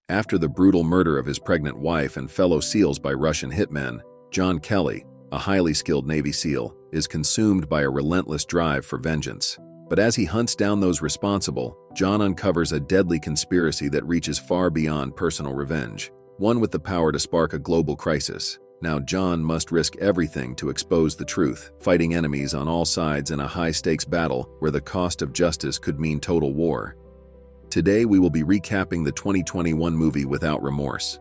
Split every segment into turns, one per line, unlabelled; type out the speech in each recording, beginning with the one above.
After the brutal murder of his pregnant wife and fellow SEALs by Russian hitmen, John Kelly, a highly skilled Navy SEAL, is consumed by a relentless drive for vengeance. But as he hunts down those responsible, John uncovers a deadly conspiracy that reaches far beyond personal revenge, one with the power to spark a global crisis. Now John must risk everything to expose the truth, fighting enemies on all sides in a high-stakes battle where the cost of justice could mean total war. Today we will be recapping the 2021 movie Without Remorse.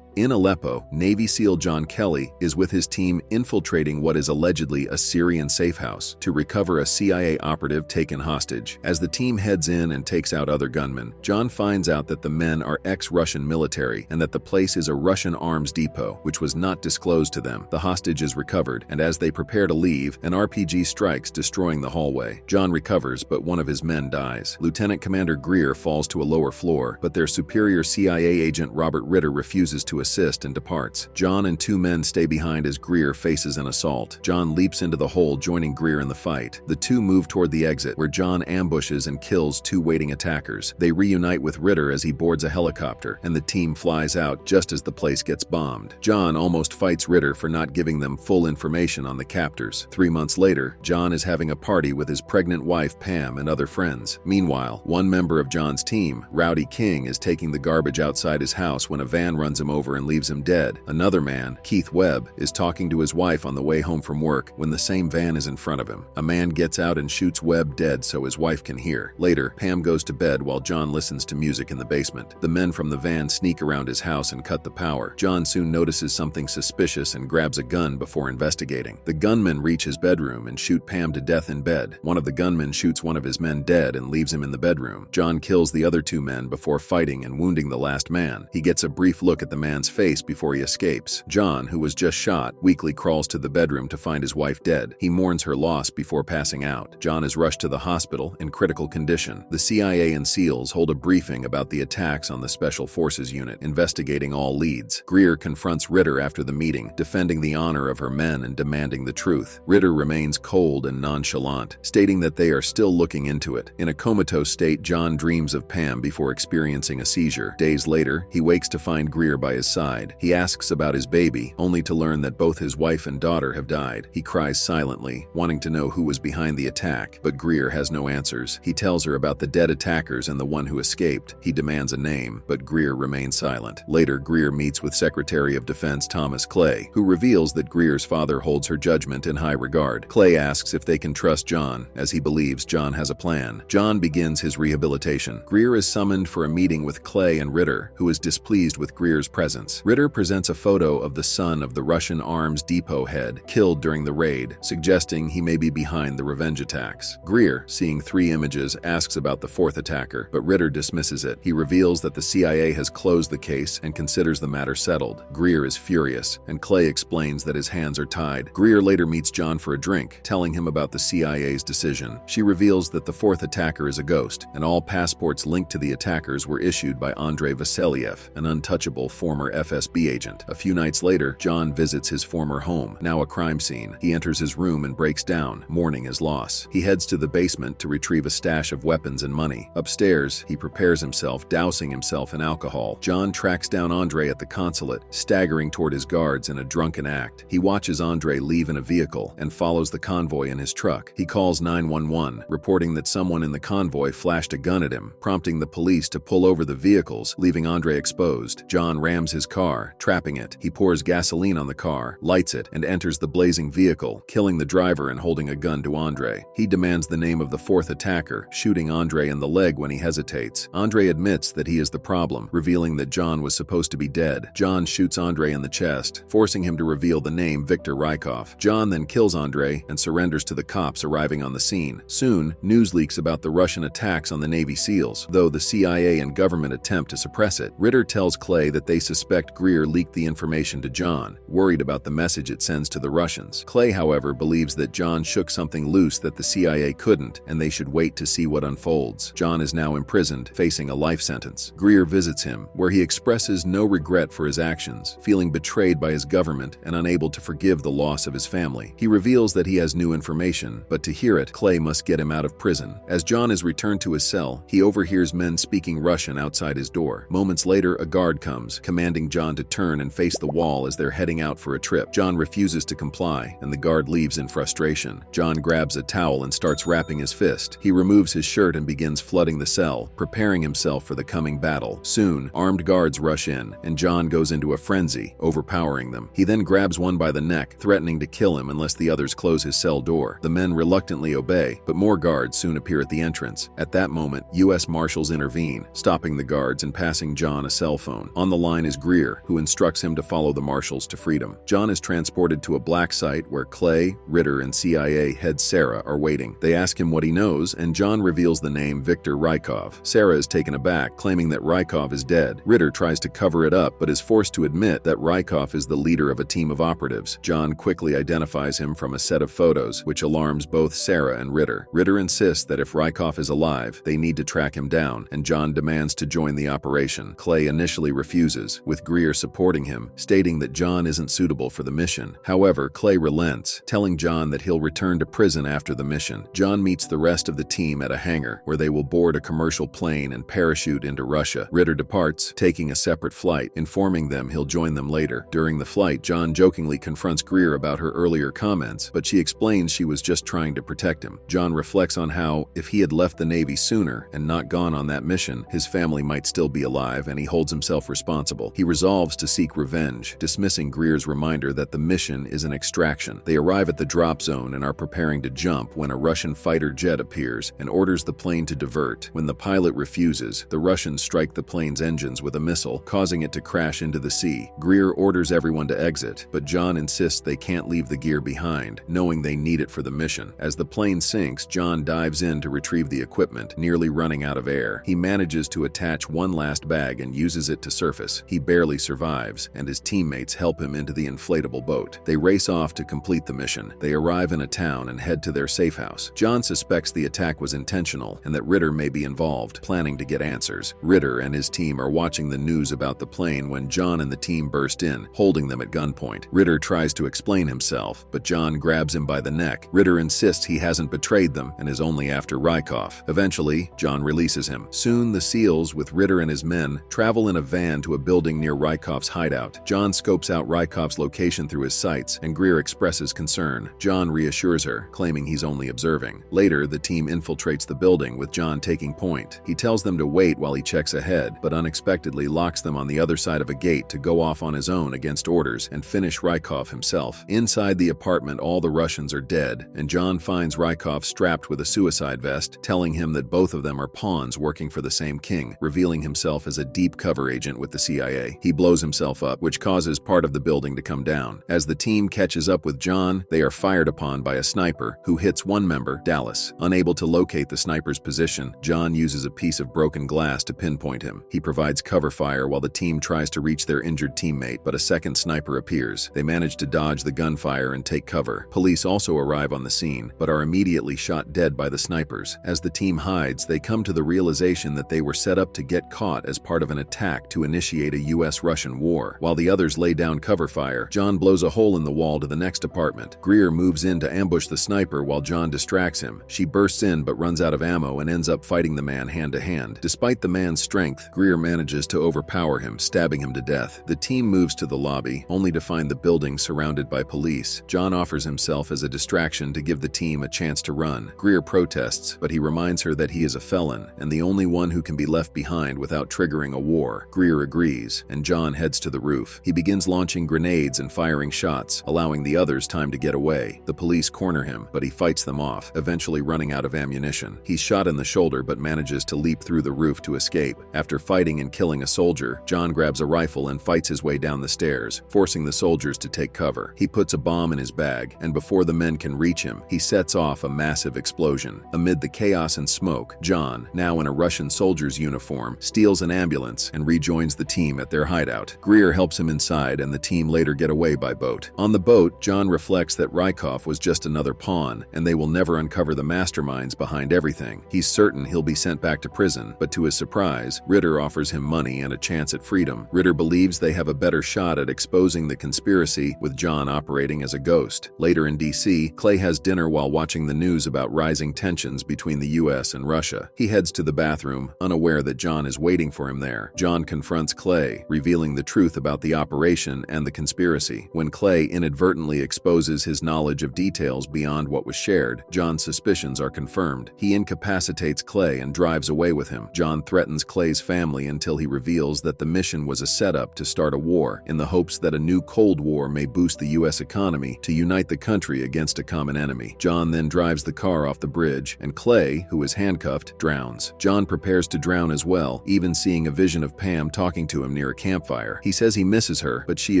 In Aleppo, Navy SEAL John Kelly is with his team infiltrating what is allegedly a Syrian safe house to recover a CIA operative taken hostage. As the team heads in and takes out other gunmen, John finds out that the men are ex-Russian military and that the place is a Russian arms depot, which was not disclosed to them. The hostage is recovered, and as they prepare to leave, an RPG strikes, destroying the hallway. John recovers, but one of his men dies. Lieutenant Commander Greer falls to a lower floor, but their superior CIA agent Robert Ritter refuses to assist and departs. John and two men stay behind as Greer faces an assault. John leaps into the hole, joining Greer in the fight. The two move toward the exit, where John ambushes and kills two waiting attackers. They reunite with Ritter as he boards a helicopter, and the team flies out just as the place gets bombed. John almost fights Ritter for not giving them full information on the captors. 3 months later, John is having a party with his pregnant wife Pam and other friends. Meanwhile, one member of John's team, Rowdy King, is taking the garbage outside his house when a van runs him over and leaves him dead. Another man, Keith Webb, is talking to his wife on the way home from work when the same van is in front of him. A man gets out and shoots Webb dead so his wife can hear. Later, Pam goes to bed while John listens to music in the basement. The men from the van sneak around his house and cut the power. John soon notices something suspicious and grabs a gun before investigating. The gunmen reach his bedroom and shoot Pam to death in bed. One of the gunmen shoots one of his men dead and leaves him in the bedroom. John kills the other two men before fighting and wounding the last man. He gets a brief look at the man's face before he escapes. John, who was just shot, weakly crawls to the bedroom to find his wife dead. He mourns her loss before passing out. John is rushed to the hospital in critical condition. The CIA and SEALs hold a briefing about the attacks on the Special Forces unit, investigating all leads. Greer confronts Ritter after the meeting, defending the honor of her men and demanding the truth. Ritter remains cold and nonchalant, stating that they are still looking into it. In a comatose state, John dreams of Pam before experiencing a seizure. Days later, he wakes to find Greer by his side. He asks about his baby, only to learn that both his wife and daughter have died. He cries silently, wanting to know who was behind the attack, but Greer has no answers. He tells her about the dead attackers and the one who escaped. He demands a name, but Greer remains silent. Later, Greer meets with Secretary of Defense Thomas Clay, who reveals that Greer's father holds her judgment in high regard. Clay asks if they can trust John, as he believes John has a plan. John begins his rehabilitation. Greer is summoned for a meeting with Clay and Ritter, who is displeased with Greer's presence. Ritter presents a photo of the son of the Russian arms depot head killed during the raid, suggesting he may be behind the revenge attacks. Greer, seeing 3 images, asks about the 4th attacker, but Ritter dismisses it. He reveals that the CIA has closed the case and considers the matter settled. Greer is furious, and Clay explains that his hands are tied. Greer later meets John for a drink, telling him about the CIA's decision. She reveals that the 4th attacker is a ghost, and all passports linked to the attackers were issued by Andrei Vasilyev, an untouchable former FSB agent. A few nights later, John visits his former home, now a crime scene. He enters his room and breaks down, mourning his loss. He heads to the basement to retrieve a stash of weapons and money. Upstairs, he prepares himself, dousing himself in alcohol. John tracks down Andrei at the consulate, staggering toward his guards in a drunken act. He watches Andrei leave in a vehicle and follows the convoy in his truck. He calls 911, reporting that someone in the convoy flashed a gun at him, prompting the police to pull over the vehicles, leaving Andrei exposed. John rams his car, trapping it. He pours gasoline on the car, lights it, and enters the blazing vehicle, killing the driver and holding a gun to Andrei. He demands the name of the 4th attacker, shooting Andrei in the leg when he hesitates. Andrei admits that he is the problem, revealing that John was supposed to be dead. John shoots Andrei in the chest, forcing him to reveal the name Viktor Rykov. John then kills Andrei and surrenders to the cops arriving on the scene. Soon, news leaks about the Russian attacks on the Navy SEALs, though the CIA and government attempt to suppress it. Ritter tells Clay that they suspect suspect Greer leaked the information to John, worried about the message it sends to the Russians. Clay, however, believes that John shook something loose that the CIA couldn't, and they should wait to see what unfolds. John is now imprisoned, facing a life sentence. Greer visits him, where he expresses no regret for his actions, feeling betrayed by his government and unable to forgive the loss of his family. He reveals that he has new information, but to hear it, Clay must get him out of prison. As John is returned to his cell, he overhears men speaking Russian outside his door. Moments later, a guard comes, commanding John to turn and face the wall as they're heading out for a trip. John refuses to comply, and the guard leaves in frustration. John grabs a towel and starts wrapping his fist. He removes his shirt and begins flooding the cell, preparing himself for the coming battle. Soon, armed guards rush in, and John goes into a frenzy, overpowering them. He then grabs one by the neck, threatening to kill him unless the others close his cell door. The men reluctantly obey, but more guards soon appear at the entrance. At that moment, U.S. Marshals intervene, stopping the guards and passing John a cell phone. On the line is Greer, who instructs him to follow the Marshals to freedom. John is transported to a black site where Clay, Ritter, and CIA head Sarah are waiting. They ask him what he knows, and John reveals the name Viktor Rykov. Sarah is taken aback, claiming that Rykov is dead. Ritter tries to cover it up, but is forced to admit that Rykov is the leader of a team of operatives. John quickly identifies him from a set of photos, which alarms both Sarah and Ritter. Ritter insists that if Rykov is alive, they need to track him down, and John demands to join the operation. Clay initially refuses, with Greer supporting him, stating that John isn't suitable for the mission. However, Clay relents, telling John that he'll return to prison after the mission. John meets the rest of the team at a hangar, where they will board a commercial plane and parachute into Russia. Ritter departs, taking a separate flight, informing them he'll join them later. During the flight, John jokingly confronts Greer about her earlier comments, but she explains she was just trying to protect him. John reflects on how, if he had left the Navy sooner and not gone on that mission, his family might still be alive, and he holds himself responsible. He resolves to seek revenge, dismissing Greer's reminder that the mission is an extraction. They arrive at the drop zone and are preparing to jump when a Russian fighter jet appears and orders the plane to divert. When the pilot refuses, the Russians strike the plane's engines with a missile, causing it to crash into the sea. Greer orders everyone to exit, but John insists they can't leave the gear behind, knowing they need it for the mission. As the plane sinks, John dives in to retrieve the equipment, nearly running out of air. He manages to attach one last bag and uses it to surface. He barely survives, and his teammates help him into the inflatable boat. They race off to complete the mission. They arrive in a town and head to their safe house. John suspects the attack was intentional and that Ritter may be involved, planning to get answers. Ritter and his team are watching the news about the plane when John and the team burst in, holding them at gunpoint. Ritter tries to explain himself, but John grabs him by the neck. Ritter insists he hasn't betrayed them and is only after Rykov. Eventually, John releases him. Soon, the SEALs, with Ritter and his men, travel in a van to a building near Rykov's hideout. John scopes out Rykov's location through his sights, and Greer expresses concern. John reassures her, claiming he's only observing. Later, the team infiltrates the building, with John taking point. He tells them to wait while he checks ahead, but unexpectedly locks them on the other side of a gate to go off on his own against orders and finish Rykov himself. Inside the apartment, all the Russians are dead, and John finds Rykov strapped with a suicide vest, telling him that both of them are pawns working for the same king, revealing himself as a deep cover agent with the CIA. He blows himself up, which causes part of the building to come down. As the team catches up with John, they are fired upon by a sniper, who hits one member, Dallas. Unable to locate the sniper's position, John uses a piece of broken glass to pinpoint him. He provides cover fire while the team tries to reach their injured teammate, but a second sniper appears. They manage to dodge the gunfire and take cover. Police also arrive on the scene, but are immediately shot dead by the snipers. As the team hides, they come to the realization that they were set up to get caught as part of an attack to initiate a US-Russian war. While the others lay down cover fire, John blows a hole in the wall to the next apartment. Greer moves in to ambush the sniper while John distracts him. She bursts in but runs out of ammo and ends up fighting the man hand to hand. Despite the man's strength, Greer manages to overpower him, stabbing him to death. The team moves to the lobby, only to find the building surrounded by police. John offers himself as a distraction to give the team a chance to run. Greer protests, but he reminds her that he is a felon and the only one who can be left behind without triggering a war. Greer agrees, and John heads to the roof. He begins launching grenades and firing shots, allowing the others time to get away. The police corner him, but he fights them off, eventually running out of ammunition. He's shot in the shoulder but manages to leap through the roof to escape. After fighting and killing a soldier, John grabs a rifle and fights his way down the stairs, forcing the soldiers to take cover. He puts a bomb in his bag, and before the men can reach him, he sets off a massive explosion. Amid the chaos and smoke, John, now in a Russian soldier's uniform, steals an ambulance and rejoins the team at their their hideout. Greer helps him inside, and the team later get away by boat. On the boat, John reflects that Rykov was just another pawn, and they will never uncover the masterminds behind everything. He's certain he'll be sent back to prison, but to his surprise, Ritter offers him money and a chance at freedom. Ritter believes they have a better shot at exposing the conspiracy, with John operating as a ghost. Later in DC, Clay has dinner while watching the news about rising tensions between the US and Russia. He heads to the bathroom, unaware that John is waiting for him there. John confronts Clay, revealing the truth about the operation and the conspiracy. When Clay inadvertently exposes his knowledge of details beyond what was shared, John's suspicions are confirmed. He incapacitates Clay and drives away with him. John threatens Clay's family until he reveals that the mission was a setup to start a war, in the hopes that a new Cold War may boost the US economy to unite the country against a common enemy. John then drives the car off the bridge, and Clay, who is handcuffed, drowns. John prepares to drown as well, even seeing a vision of Pam talking to him near a campfire. He says he misses her, but she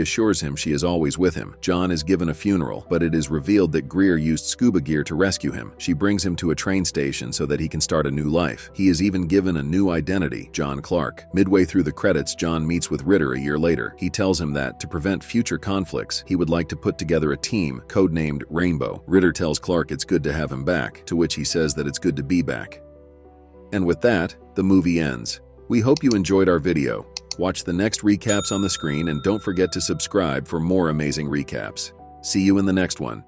assures him she is always with him. John is given a funeral, but it is revealed that Greer used scuba gear to rescue him. She brings him to a train station so that he can start a new life. He is even given a new identity, John Clark. Midway through the credits, John meets with Ritter a year later. He tells him that, to prevent future conflicts, he would like to put together a team, codenamed Rainbow. Ritter tells Clark it's good to have him back, to which he says that it's good to be back. And with that, the movie ends. We hope you enjoyed our video. Watch the next recaps on the screen, and don't forget to subscribe for more amazing recaps. See you in the next one.